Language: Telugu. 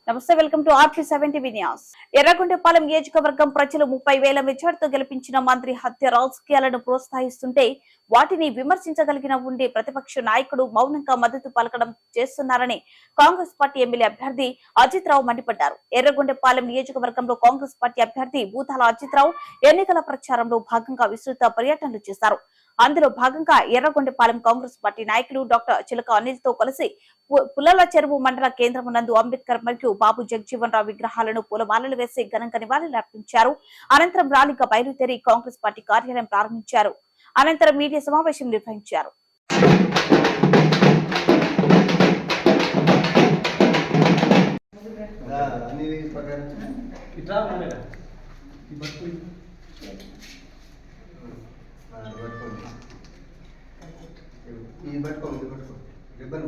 నమస్తే, welcome to RP7 TV news. Yerragondapalem నియోజకవర్గం ప్రజలు 30,000 మెజార్టీతో గెలిపించిన మంత్రి హత్య రాజకీయాలను ప్రోత్సహిస్తుంటే వాటిని విమర్శించగలిగిన ఉండే ప్రతిపక్ష నాయకుడు మౌనంగా మద్దతు పలకడం చేస్తున్నారని కాంగ్రెస్ పార్టీ ఎమ్మెల్యే అభ్యర్థి అజిత్ రావు మండిపడ్డారు. ఎర్రగొండపాలెం నియోజకవర్గంలో కాంగ్రెస్ పార్టీ అభ్యర్థి భూతాల అజిత్ రావు ఎన్నికల ప్రచారంలో భాగంగా విస్తృత పర్యటనలు చేశారు. అందులో భాగంగా ఎర్రగొండపాలెం కాంగ్రెస్ పార్టీ నాయకులు డాక్టర్ చిలక అనిల్ తో కలిసి పుల్లల చెరువు మండల కేంద్రం నందు అంబేద్కర్ మరియు బాబు జగజీవన్ రావు విగ్రహాలను పూలమాలలు వేసి ఘనంగా నివాళులర్పించారు. అనంతరం ర్యాలీగా బయలుదేరి కాంగ్రెస్ పార్టీ కార్యాలయం ప్రారంభించారు. అనంతరం మీడియా సమావేశం నిర్వహించారు. ఇది పట్టుకో రిబ్బన్